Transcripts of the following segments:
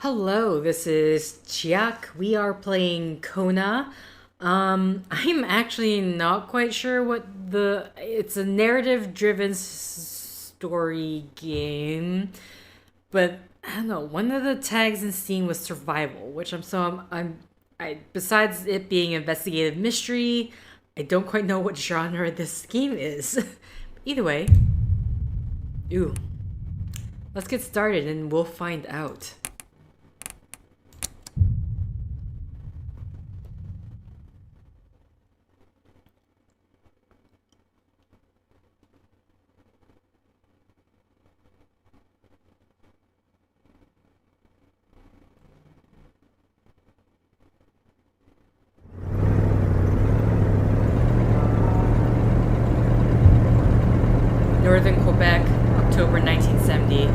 Hello, this is Chiak. We are playing Kona. I'm actually not quite sure what it's a narrative driven story game, but I don't know. One of the tags in Steam was survival, which I besides it being investigative mystery, I don't quite know what genre this game is. Either way, ooh, let's get started and we'll find out. Northern Quebec, October 1970.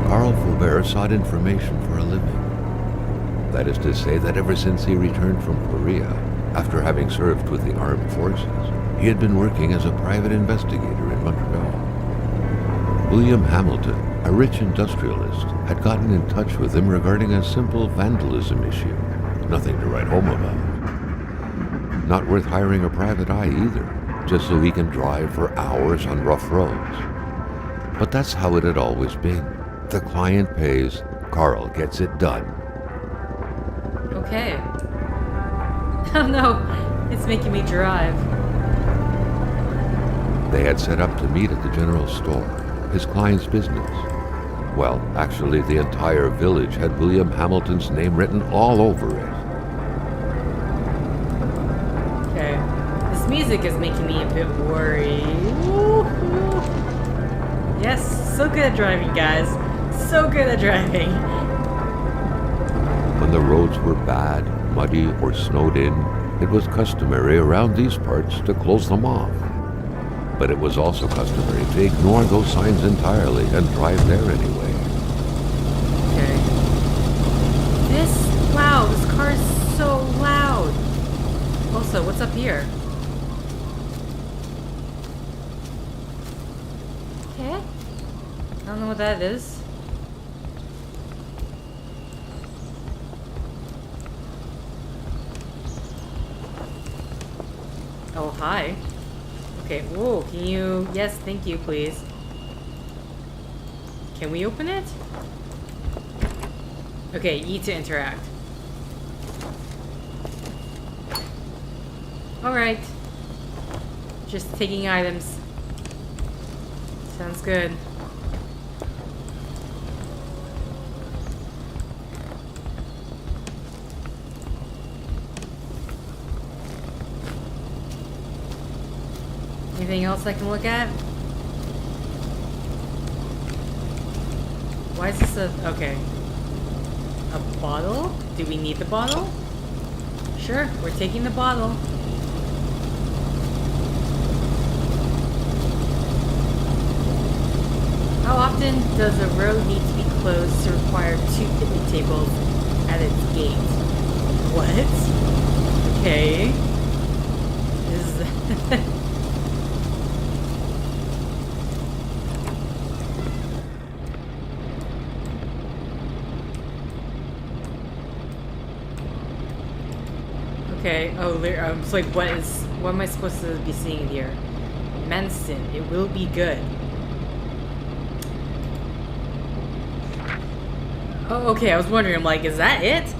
Carl Faubert sought information for a living. That is to say that ever since he returned from Korea, after having served with the armed forces, he had been working as a private investigator in Montreal. William Hamilton, a rich industrialist, had gotten in touch with him regarding a simple vandalism issue. Nothing to write home about. Not worth hiring a private eye either, just so he can drive for hours on rough roads. But that's how it had always been. The client pays, Carl gets it done. Okay. Oh no, it's making me drive. They had set up to meet at the general store, his client's business. Well, actually, the entire village had William Hamilton's name written all over it. Okay. This music is making me a bit worried. Woo-hoo. Yes, so good at driving, guys. So good at driving. When the roads were bad, muddy, or snowed in, it was customary around these parts to close them off. But it was also customary to ignore those signs entirely and drive there anyway. Okay. Wow, this car is so loud. Also, what's up here? Okay. I don't know what that is. Oh, hi. Okay, whoa, can you... Yes, thank you, please. Can we open it? Okay, E to interact. Alright. Just taking items. Sounds good. Anything else I can look at? Why is this okay. A bottle? Do we need the bottle? Sure, we're taking the bottle. How often does a road need to be closed to require 2 picnic tables at its gate? What? Okay. Is Okay, oh, it's like, what am I supposed to be seeing here? Manston, it will be good. Oh, okay, I was wondering, I'm like, is that it?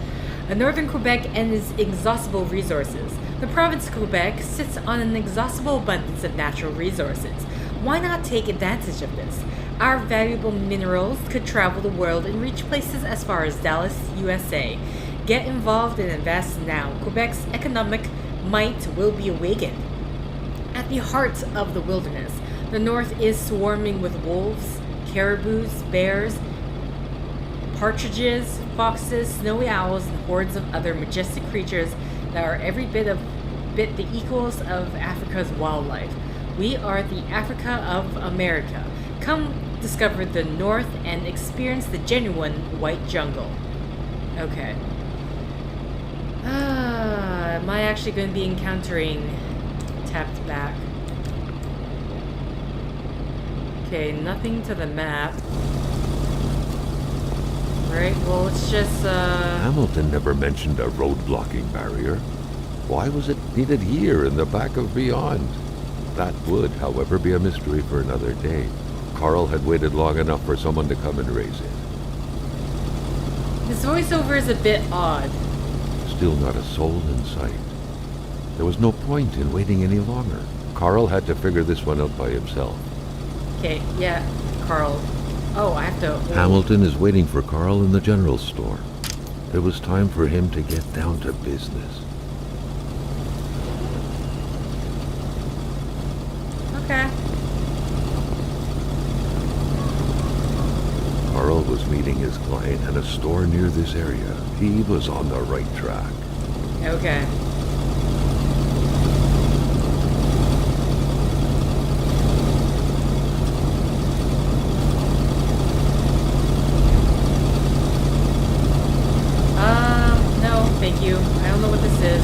Northern Quebec and its inexhaustible resources. The province of Quebec sits on an inexhaustible abundance of natural resources. Why not take advantage of this? Our valuable minerals could travel the world and reach places as far as Dallas, USA. Get involved and invest now. Quebec's economic might will be awakened. At the heart of the wilderness, the north is swarming with wolves, caribous, bears, partridges, foxes, snowy owls, and hordes of other majestic creatures that are every bit the equals of Africa's wildlife. We are the Africa of America. Come discover the north and experience the genuine white jungle. Okay. Am I actually going to be encountering tapped back? Okay, nothing to the map. Right, well, let's just, Hamilton never mentioned a road-blocking barrier. Why was it needed here in the back of Beyond? That would, however, be a mystery for another day. Carl had waited long enough for someone to come and raise it. His voiceover is a bit odd. Still not a soul in sight. There was no point in waiting any longer. Carl had to figure this one out by himself. Okay, yeah, Carl. Oh, I have to... Hamilton is waiting for Carl in the general store. It was time for him to get down to business. Okay. Carl was meeting his client in a store near this area. He was on the right track. Okay. No, thank you. I don't know what this is.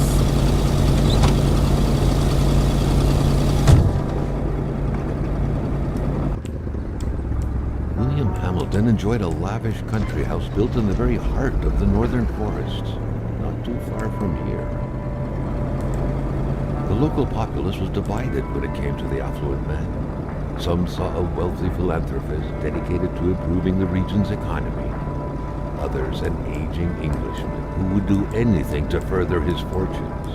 William Hamilton enjoyed a lavish country house built in the very heart of the northern forests, not too far from here. The local populace was divided when it came to the affluent man. Some saw a wealthy philanthropist dedicated to improving the region's economy. Others an aging Englishman who would do anything to further his fortunes.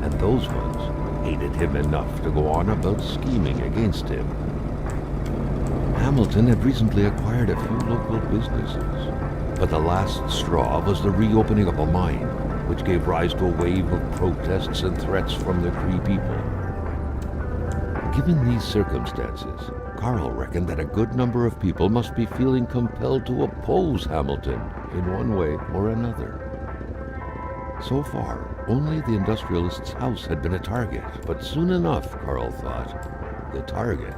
And those ones hated him enough to go on about scheming against him. Hamilton had recently acquired a few local businesses, but the last straw was the reopening of a mine, which gave rise to a wave of protests and threats from the Cree people. Given these circumstances, Carl reckoned that a good number of people must be feeling compelled to oppose Hamilton in one way or another. So far, only the industrialist's house had been a target, but soon enough, Carl thought, the target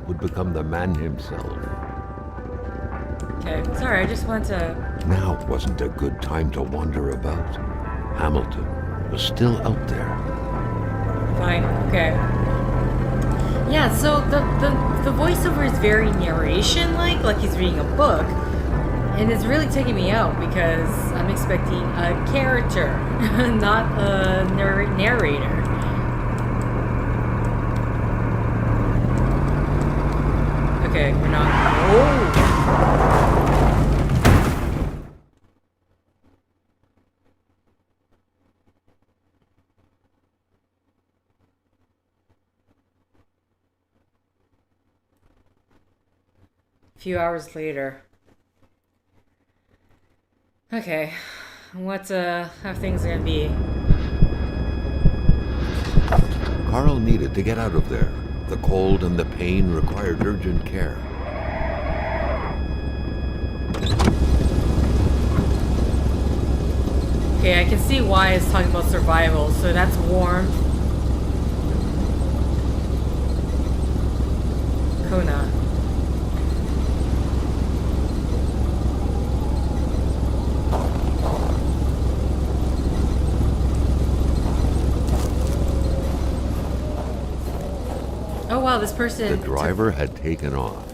would become the man himself. Okay, sorry, I just want to... Now wasn't a good time to wander about. Hamilton was still out there. Fine, okay. Yeah, so the voiceover is very narration-like he's reading a book. And it's really taking me out because I'm expecting a character, not a narrator. Okay, we're not... Oh! A few hours later. Okay, how things gonna be? Carl needed to get out of there. The cold and the pain required urgent care. Okay, I can see why it's talking about survival, so that's warm. Kona. Oh wow, this person... The driver had taken off.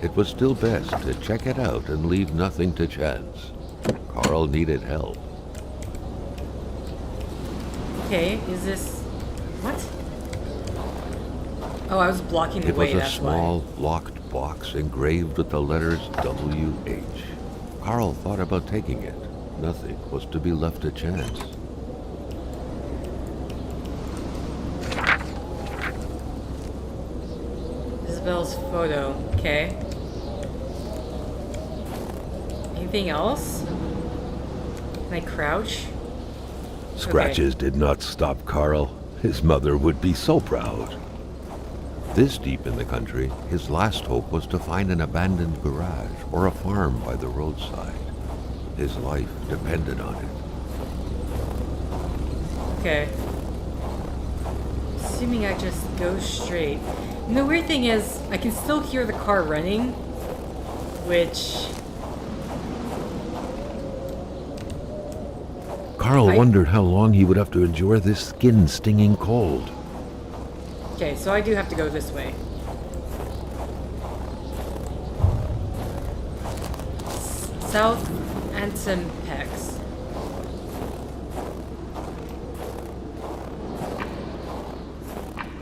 It was still best to check it out and leave nothing to chance. Carl needed help. Okay, is this... What? Oh, I was blocking the way, It was a that's small, why. locked box engraved with the letters W.H. Carl thought about taking it. Nothing was to be left to chance. Isabel's photo, okay. Anything else? Can I crouch? Scratches did not stop Carl. His mother would be so proud. This deep in the country, his last hope was to find an abandoned garage or a farm by the roadside. His life depended on it. Okay. Assuming I just go straight. And the weird thing is, I can still hear the car running, which... Carl wondered how long he would have to endure this skin-stinging cold. Okay, so I do have to go this way. South Atamipek.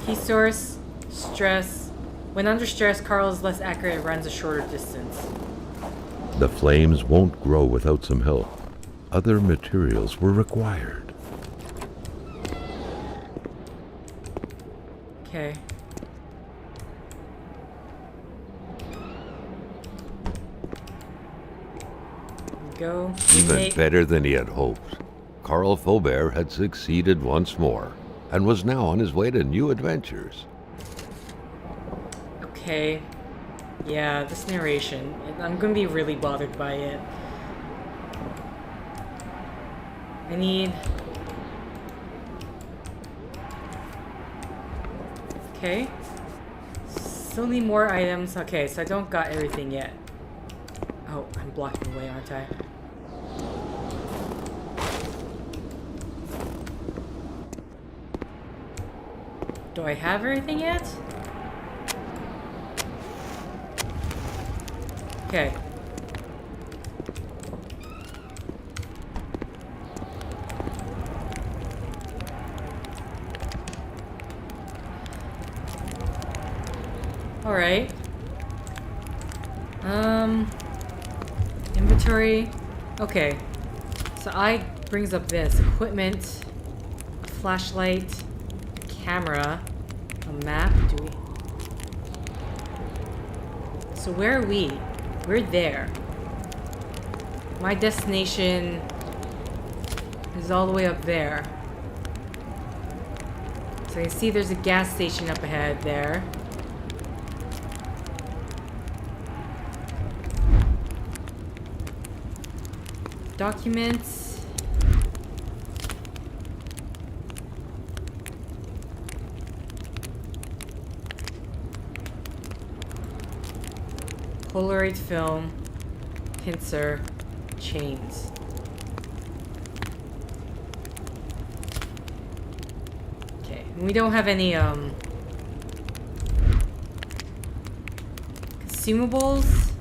Key source, stress. When under stress, Carl is less accurate and runs a shorter distance. The flames won't grow without some help. Other materials were required. Okay. Go. Even better than he had hoped. Carl Faubert had succeeded once more and was now on his way to new adventures. Okay. Yeah, this narration. I'm gonna be really bothered by it. I need... Okay. Still need more items. Okay, so I don't got everything yet. Oh, I'm blocking the way, aren't I? Do I have everything yet? Okay. Alright. Inventory. Okay. So I brings up this. Equipment. A flashlight. Camera. A map. Do we... So where are we? We're there. My destination is all the way up there. So you can see there's a gas station up ahead there. Documents. Polaroid film. Pincer. Chains. Okay, we don't have any consumables.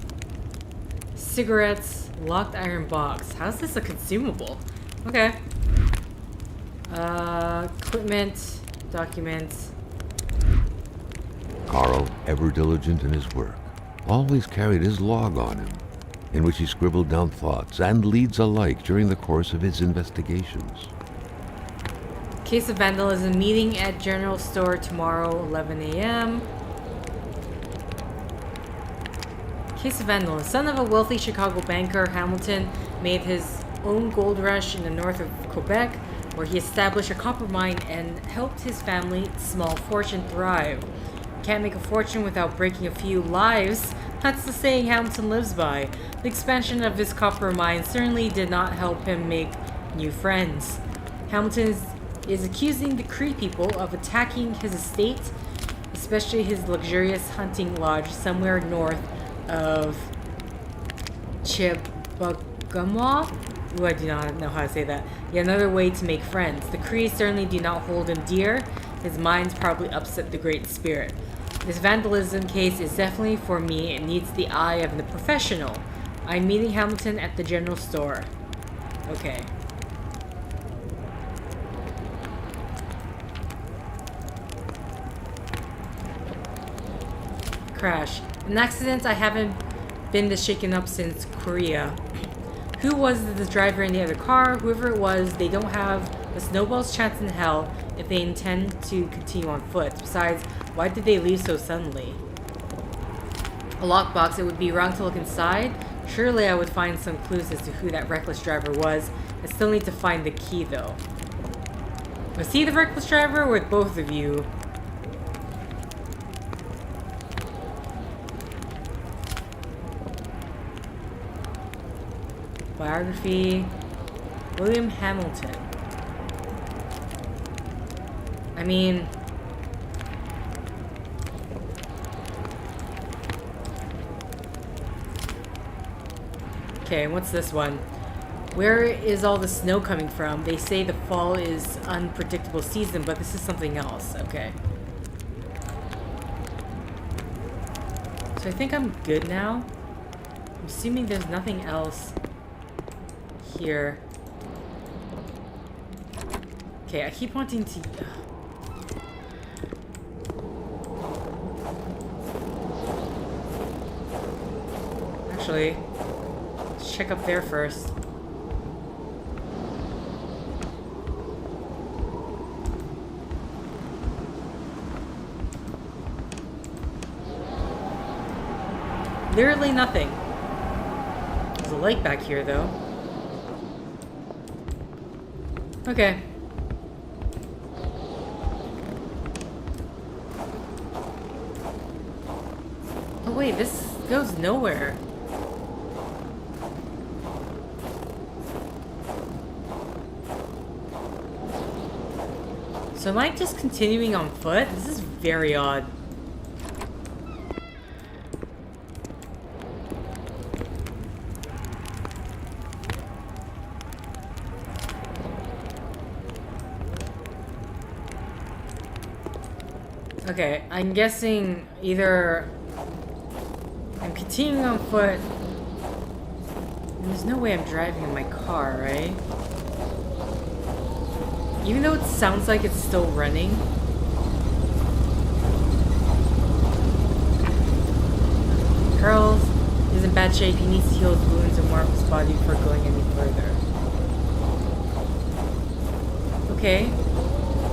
Cigarettes. Locked iron box. How's this a consumable? Okay. Equipment. Documents. Carl, ever diligent in his work, always carried his log on him, in which he scribbled down thoughts and leads alike during the course of his investigations. Case of vandalism. Meeting at general store tomorrow, 11 a.m. Case of vandalism. Son of a wealthy Chicago banker, Hamilton made his own gold rush in the north of Quebec, where he established a copper mine and helped his family's small fortune thrive. Can't make a fortune without breaking a few lives. That's the saying Hamilton lives by. The expansion of his copper mine certainly did not help him make new friends. Hamilton is accusing the Cree people of attacking his estate, especially his luxurious hunting lodge somewhere north of Chibougamau. Ooh, I do not know how to say that. Yet another way to make friends. The Cree certainly do not hold him dear. His mind's probably upset the Great Spirit. This vandalism case is definitely for me. It needs the eye of the professional. I'm meeting Hamilton at the general store. Okay. Crash. An accident. I haven't been this shaken up since Korea. Who was the driver in the other car? Whoever it was, they don't have a snowball's chance in hell if they intend to continue on foot. Besides, why did they leave so suddenly? A lockbox. It would be wrong to look inside. Surely I would find some clues as to who that reckless driver was. I still need to find the key though. Was he the reckless driver or with both of you? Biography. William Hamilton. I mean... Okay, what's this one? Where is all the snow coming from? They say the fall is unpredictable season, but this is something else. Okay. So I think I'm good now. I'm assuming there's nothing else here. Okay, I keep wanting to... Actually, let's check up there first. Literally nothing. There's a lake back here, though. Okay. Oh wait, this goes nowhere. So am I just continuing on foot? This is very odd. Okay, I'm guessing either I'm continuing on foot. There's no way I'm driving in my car, right? Even though it sounds like it's still running. Carl is in bad shape. He needs to heal his wounds and warm up his body before going any further. Okay.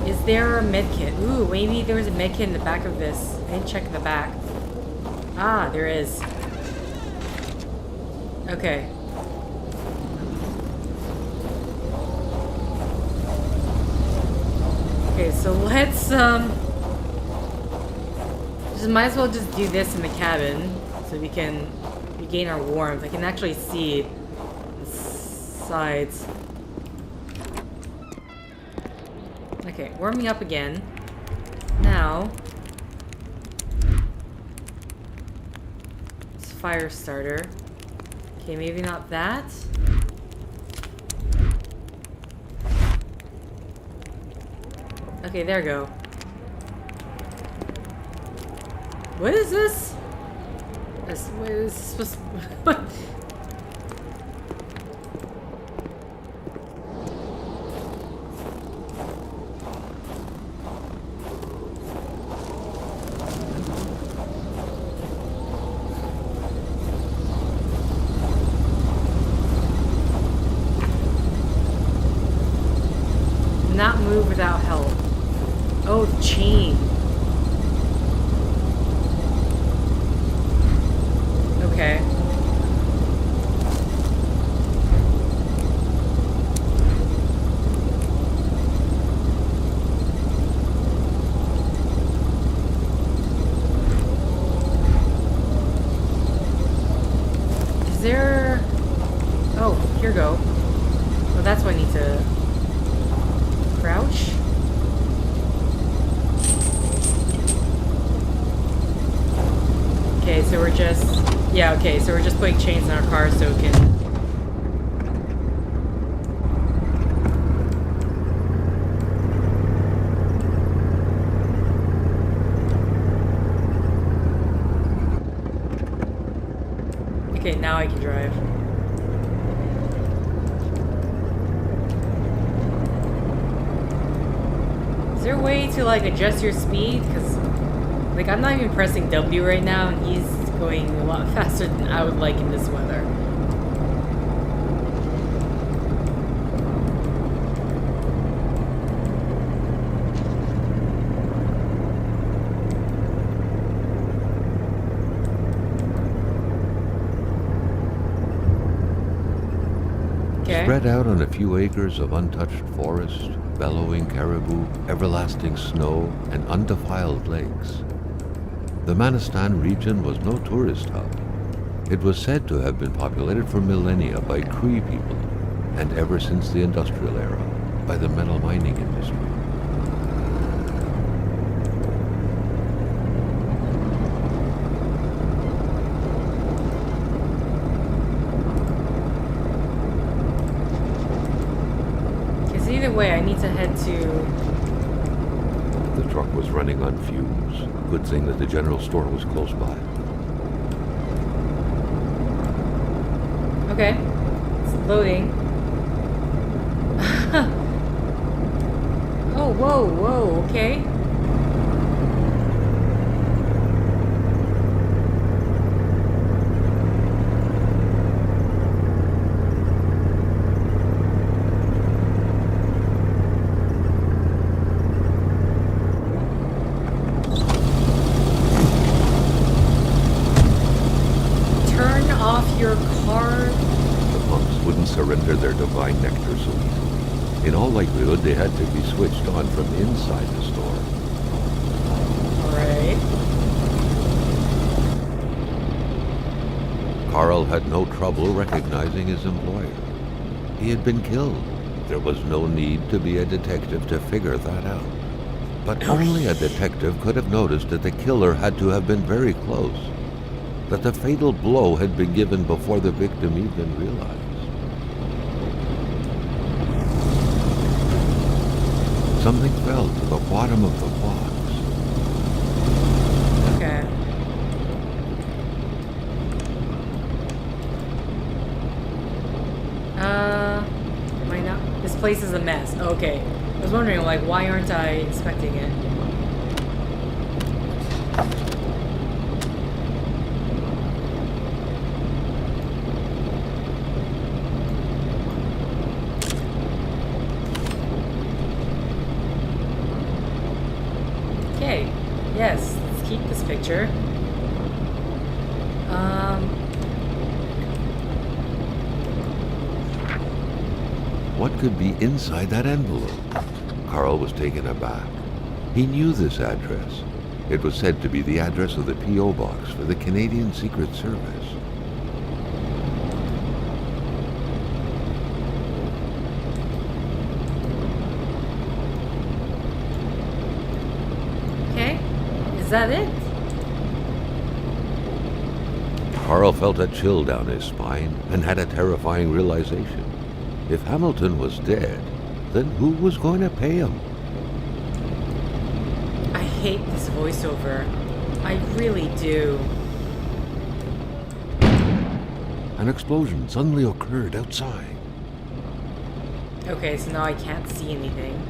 Is there a medkit? Ooh, maybe there was a medkit in the back of this. I didn't check in the back. Ah, there is. Okay. Okay, so let's, just might as well just do this in the cabin so we can regain our warmth. I can actually see the sides. Okay, warming up again. Now, it's fire starter. Okay, maybe not that. Okay, there we go. What is this? What is this supposed to... What? Not move without help. Oh, chain. Okay. Is there... Oh, here we go. Oh, that's what I need to... Crouch? Okay, so we're just... Yeah, okay, so we're just putting chains in our car so we can... Okay, now I can drive. Is there a way to, like, adjust your speed? Because, like, I'm not even pressing W right now, and he's going a lot faster than I would like in this weather. Okay. Spread out on a few acres of untouched forest, bellowing caribou, everlasting snow, and undefiled lakes. The Manistan region was no tourist hub. It was said to have been populated for millennia by Cree people, and ever since the industrial era, by the metal mining industry. Because either way, I need to head to... The truck was running on fumes. Good thing that the general store was close by. Okay. It's loading. Oh, whoa, whoa, okay. Turn off your car. The monks wouldn't surrender their divine nectar so easily. In all likelihood, they had to be switched on from inside the store. Alright. Carl had no trouble recognizing his employer. He had been killed. There was no need to be a detective to figure that out. But only a detective could have noticed that the killer had to have been very close, that the fatal blow had been given before the victim even realized. Something fell to the bottom of the box. Okay. Am I not? This place is a mess. Okay. I was wondering, like, why aren't I inspecting it? Okay. Yes. Let's keep this picture. What could be inside that envelope? Carl was taken aback. He knew this address. It was said to be the address of the P.O. box for the Canadian Secret Service. Okay. Is that it? Carl felt a chill down his spine and had a terrifying realization. If Hamilton was dead, then who was going to pay him? I hate this voiceover. I really do. An explosion suddenly occurred outside. Okay, so now I can't see anything.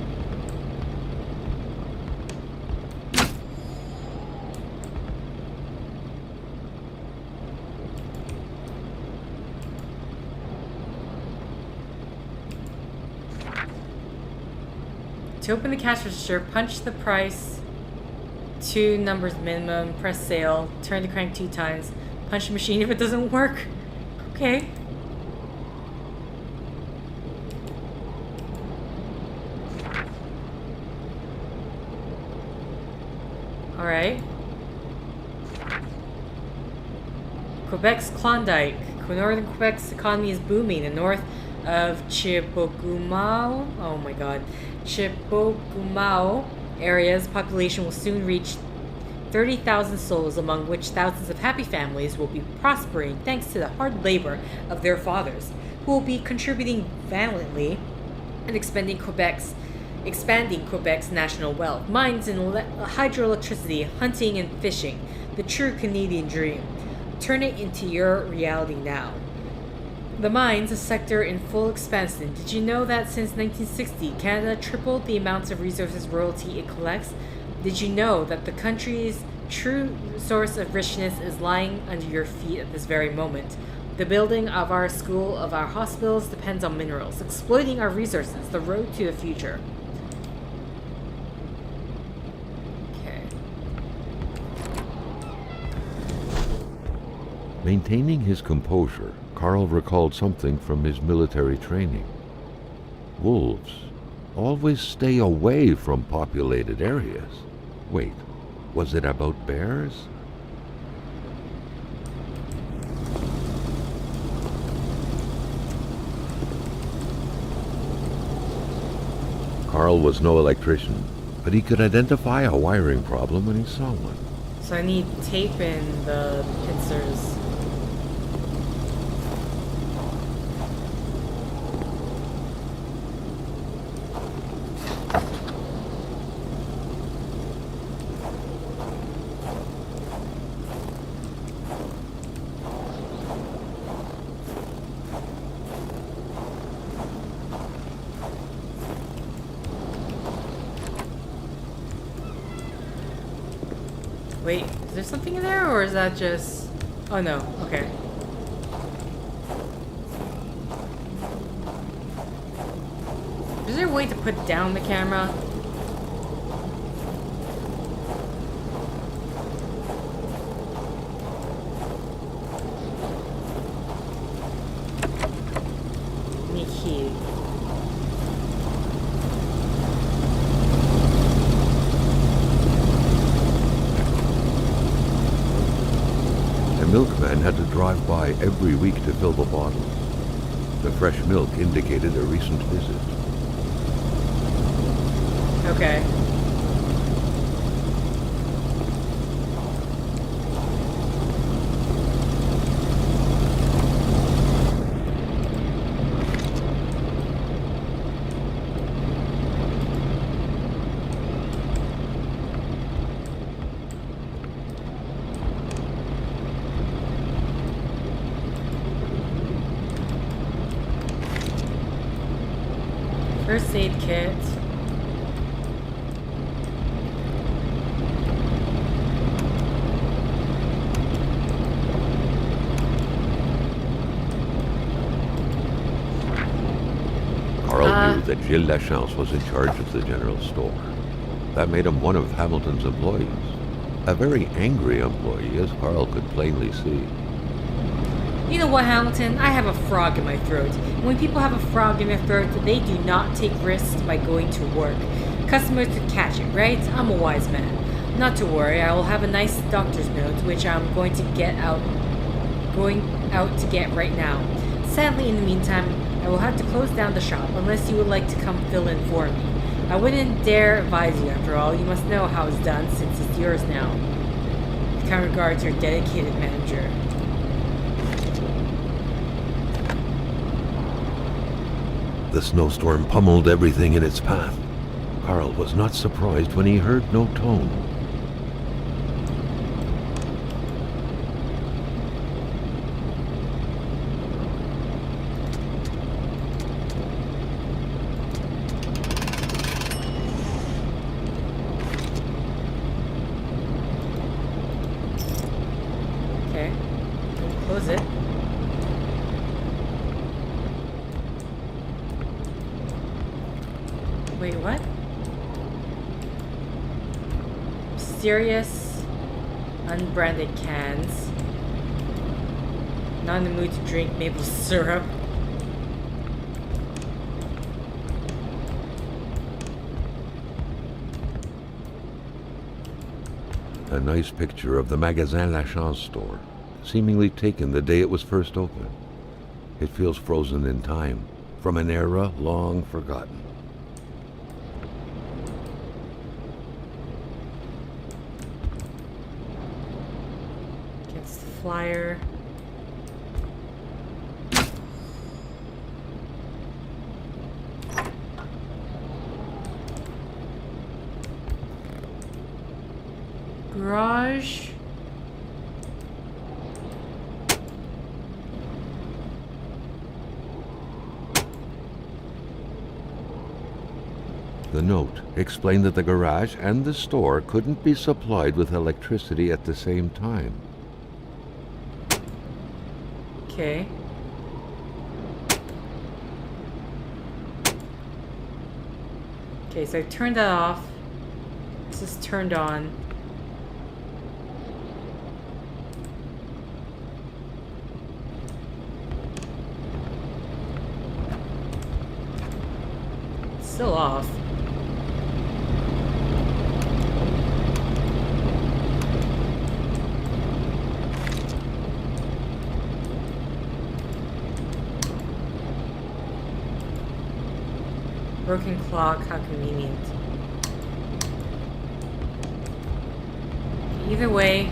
To open the cash register, punch the price, 2 numbers minimum, press sale, turn the crank 2 times, punch the machine if it doesn't work. Okay. Alright. Quebec's Klondike. Northern Quebec's economy is booming. The north of Chibougamau, oh my god, Chibougamau area's population will soon reach 30,000 souls, among which thousands of happy families will be prospering thanks to the hard labor of their fathers, who will be contributing valiantly and expanding Quebec's national wealth. Mines and hydroelectricity, hunting and fishing, the true Canadian dream. Turn it into your reality now. The mines, a sector in full expansion. Did you know that since 1960, Canada tripled the amounts of resources royalty it collects? Did you know that the country's true source of richness is lying under your feet at this very moment? The building of our school, of our hospitals, depends on minerals. Exploiting our resources, the road to the future. Okay. Maintaining his composure, Carl recalled something from his military training. Wolves always stay away from populated areas. Wait, was it about bears? Carl was no electrician, but he could identify a wiring problem when he saw one. So I need tape and the pincers. Wait, is there something in there, or is that just... Oh no, okay. Is there a way to put down the camera? Key. The milkman had to drive by every week to fill the bottles. The fresh milk indicated a recent visit. Okay. First aid kit. Carl knew that Gilles Lachance was in charge of the general store. That made him one of Hamilton's employees. A very angry employee, as Carl could plainly see. You know what, Hamilton? I have a frog in my throat. And when people have a frog in their throat, they do not take risks by going to work. Customers could catch it, right? I'm a wise man. Not to worry, I will have a nice doctor's note, which I'm going to get right now. Sadly, in the meantime, I will have to close down the shop unless you would like to come fill in for me. I wouldn't dare advise you, after all. You must know how it's done since it's yours now. With kind regards, your dedicated manager. The snowstorm pummeled everything in its path. Carl was not surprised when he heard no tone. Okay. Close it. Wait, what? Mysterious, unbranded cans. Not in the mood to drink maple syrup. A nice picture of the Magasin Lachance store, seemingly taken the day it was first opened. It feels frozen in time, from an era long forgotten. Gets the flyer. Garage. The note explained that the garage and the store couldn't be supplied with electricity at the same time. Okay. Okay, so I turned that off. This is turned on. It's still off. Broken clock, how convenient. Either way.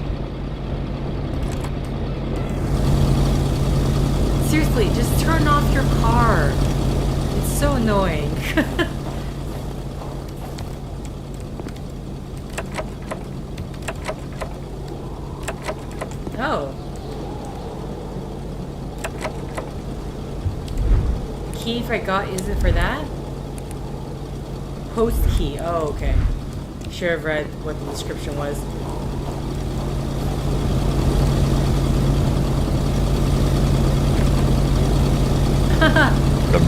Seriously, just turn off your car. It's so annoying. Oh. The key if I got, is it for that? Post key. Oh, okay. Should have read what the description was.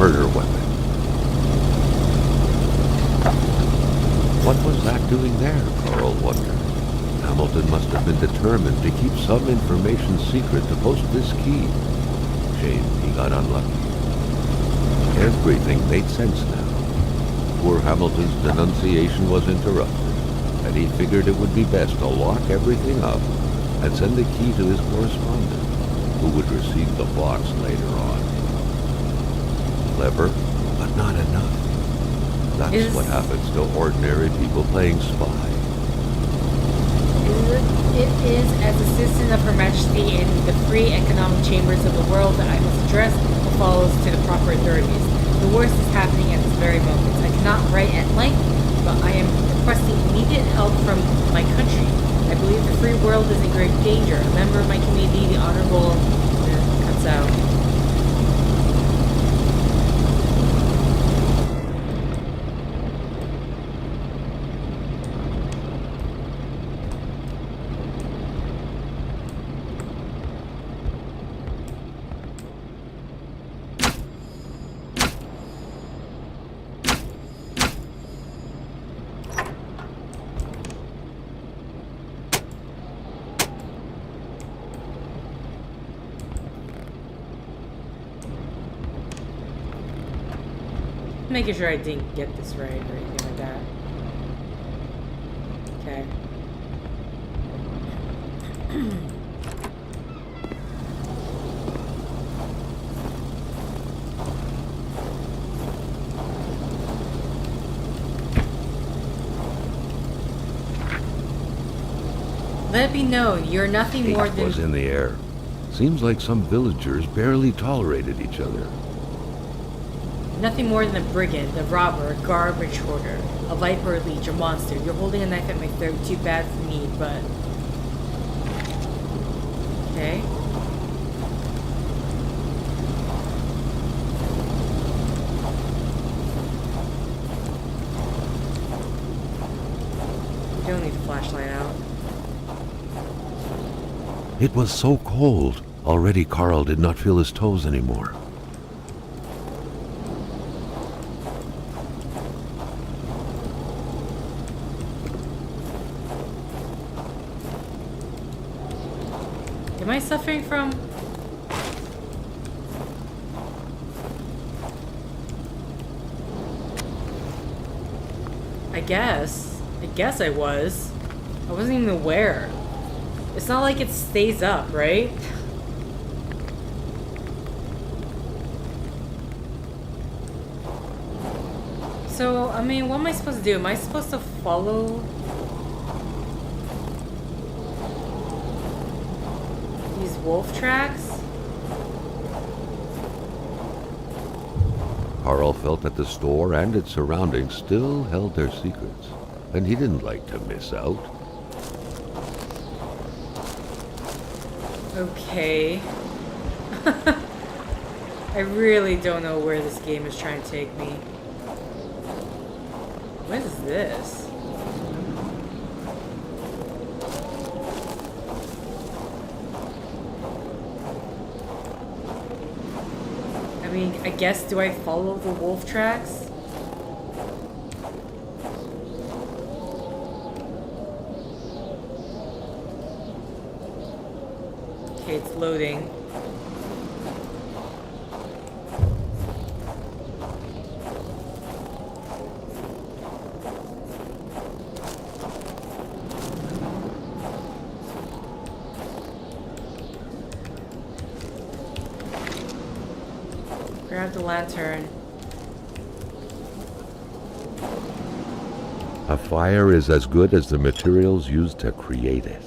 murder weapon. What was that doing there, Carl wondered. Hamilton must have been determined to keep some information secret to post this key. Shame he got unlucky. Everything made sense now. Poor Hamilton's denunciation was interrupted, and he figured it would be best to lock everything up and send the key to his correspondent, who would receive the box later on. Clever, but not enough. That's what happens to ordinary people playing spy. It is as a citizen of Her Majesty in the free economic chambers of the world that I must address what follows to the proper authorities. The worst is happening at this very moment. I cannot write at length, but I am requesting immediate help from my country. I believe the free world is in great danger. A member of my community, the Honorable... cuts out. Making sure I didn't get this right or anything like that. Okay. Let it be known, you're nothing more than... Hate was in the air. Seems like some villagers barely tolerated each other. Nothing more than a brigand, a robber, a garbage hoarder, a viper, a leech, a monster. You're holding a knife at my throat, too bad for me, but... Okay. You don't need the flashlight out. It was so cold. Already Carl did not feel his toes anymore. Am I suffering from... I guess I was. I wasn't even aware. It's not like it stays up, right? So, I mean, what am I supposed to do? Am I supposed to follow these wolf tracks? Carl felt that the store and its surroundings still held their secrets, and he didn't like to miss out. Okay. I really don't know where this game is trying to take me. What is this? I mean, I guess, do I follow the wolf tracks? Okay, it's loading. Grab the lantern. A fire is as good as the materials used to create it.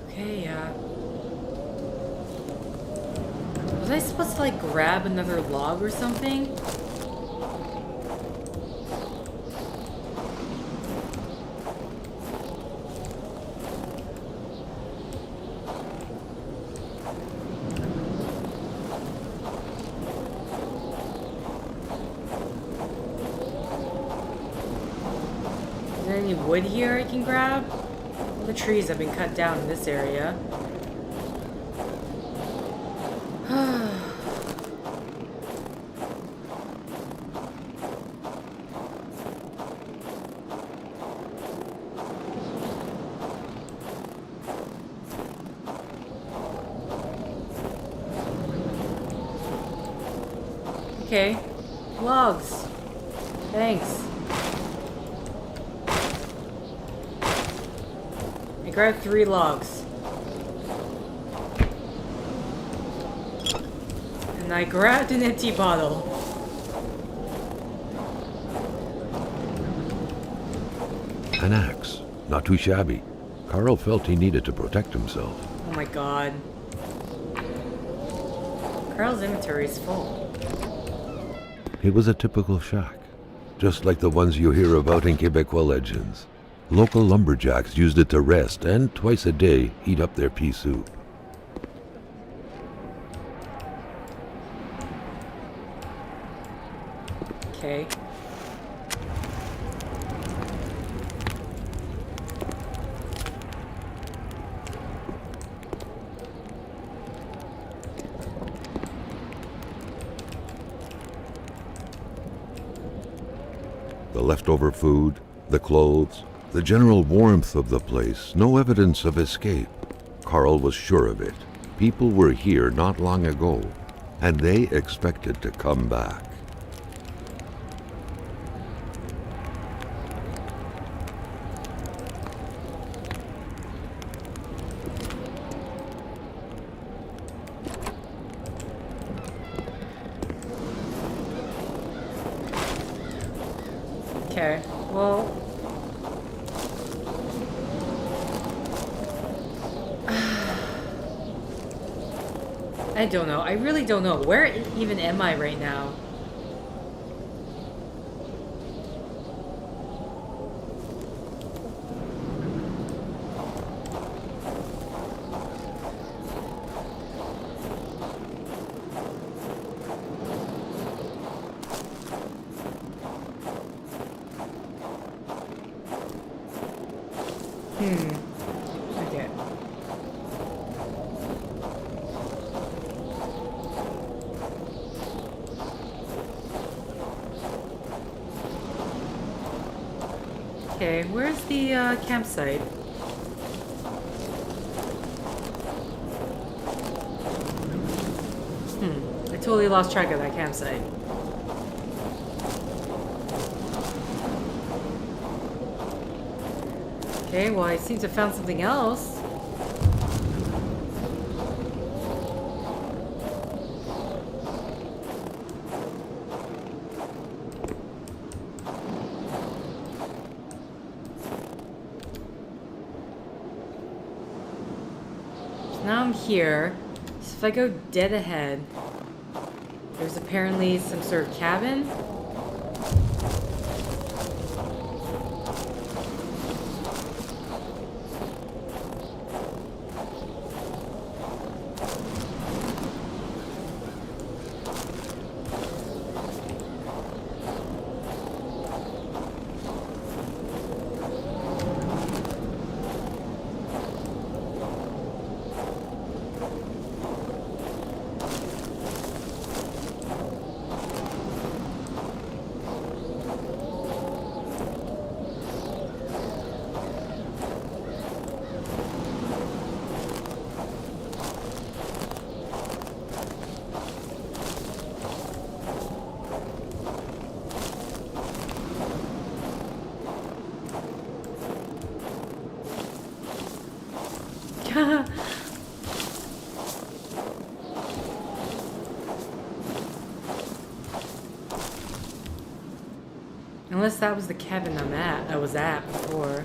Okay, was I supposed to, like, grab another log or something? Is there any wood here I can grab? All the trees have been cut down in this area. Okay. Logs. Thanks. I grabbed 3 logs. And I grabbed an empty bottle. An axe. Not too shabby. Carl felt he needed to protect himself. Oh my god. Carl's inventory is full. It was a typical shack, just like the ones you hear about in Quebecois legends. Local lumberjacks used it to rest and twice a day heat up their pea soup. Okay. The leftover food, the clothes, the general warmth of the place, no evidence of escape. Carl was sure of it. People were here not long ago, and they expected to come back. Okay. Well... I don't know. I really don't know. Where even am I right now? Okay. Okay, where's the campsite? I totally lost track of that campsite. Okay, well I seem to have found something else. So now I'm here. So if I go dead ahead, there's apparently some sort of cabin. Unless that was the cabin I was at before.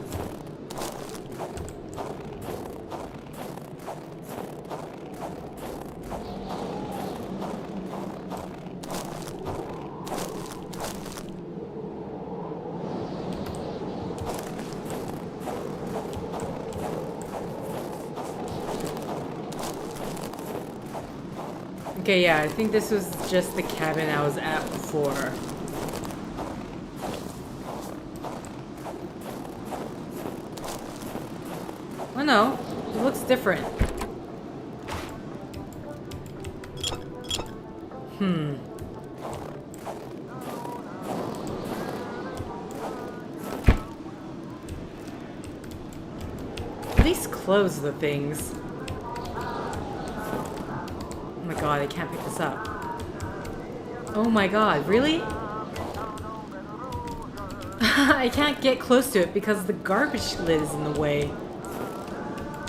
Okay, yeah, I think this was just the cabin I was at before. Oh no, it looks different. At least close the things. Oh my god, I can't pick this up. Oh my god, really? I can't get close to it because the garbage lid is in the way.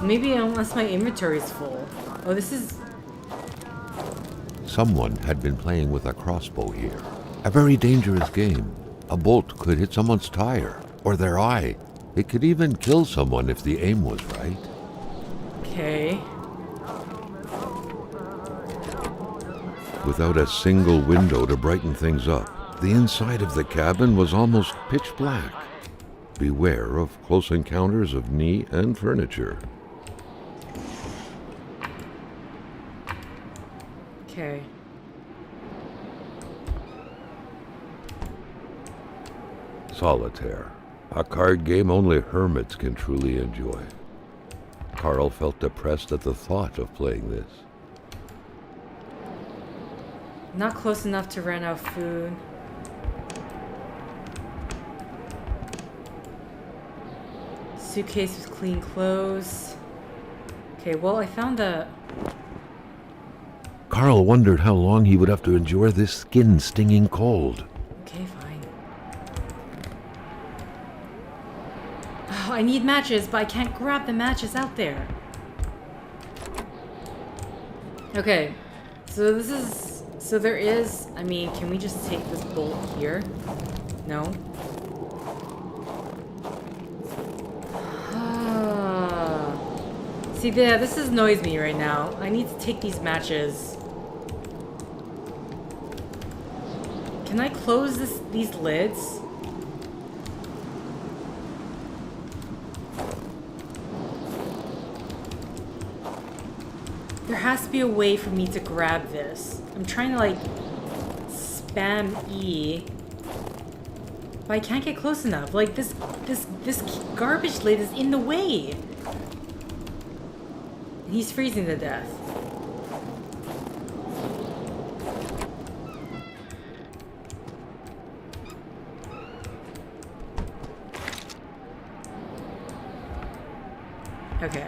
Maybe unless my inventory is full. Oh, this is... Someone had been playing with a crossbow here. A very dangerous game. A bolt could hit someone's tire or their eye. It could even kill someone if the aim was right. Okay. Without a single window to brighten things up, the inside of the cabin was almost pitch black. Beware of close encounters of knee and furniture. Okay. Solitaire, a card game only hermits can truly enjoy. Carl felt depressed at the thought of playing this. Not close enough to run out of food. Suitcase with clean clothes. Okay, well, I found a... Carl wondered how long he would have to endure this skin-stinging cold. Okay, fine. Oh, I need matches, but I can't grab the matches out there. Okay, so this is... So there is... I mean, can we just take this bolt here? No? See, yeah, this annoys me right now. I need to take these matches. Can I close these lids? There has to be a way for me to grab this. I'm trying to like spam E, but I can't get close enough. Like this garbage lid is in the way. He's freezing to death. Okay.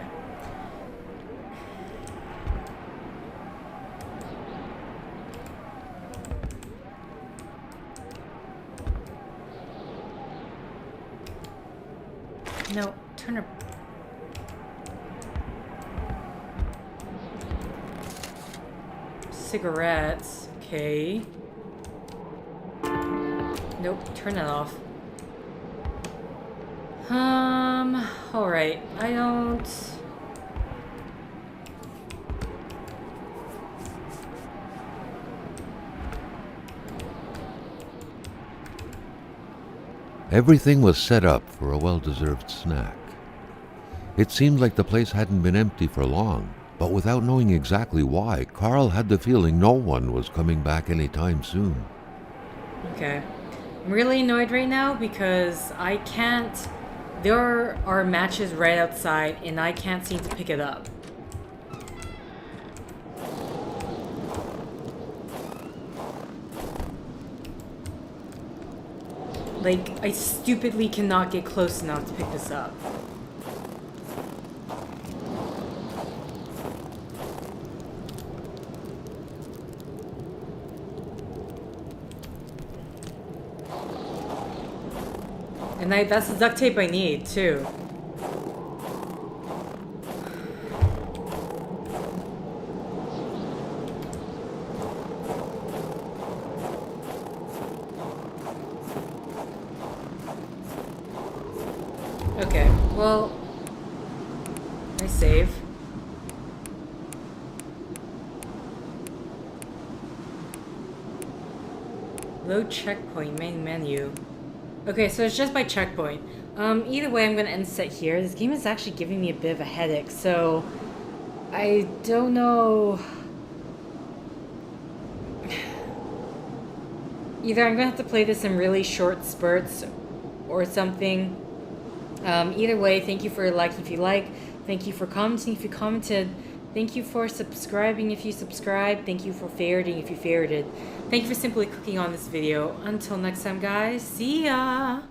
No, turn her. Cigarettes. Okay. Nope, turn that off. Alright. I don't... Everything was set up for a well-deserved snack. It seemed like the place hadn't been empty for long, but without knowing exactly why, Carl had the feeling no one was coming back anytime soon. Okay. I'm really annoyed right now because I can't... There are matches right outside and I can't seem to pick it up. Like, I stupidly cannot get close enough to pick this up. And that's the duct tape I need, too. Okay, well... I save. Load checkpoint, main menu. Okay, so it's just by checkpoint. Either way, I'm gonna end set here. This game is actually giving me a bit of a headache, so... I don't know... Either I'm gonna have to play this in really short spurts or something. Either way, thank you for liking if you like. Thank you for commenting if you commented. Thank you for subscribing if you subscribed. Thank you for favoriting if you favorited. Thank you for simply clicking on this video. Until next time, guys. See ya!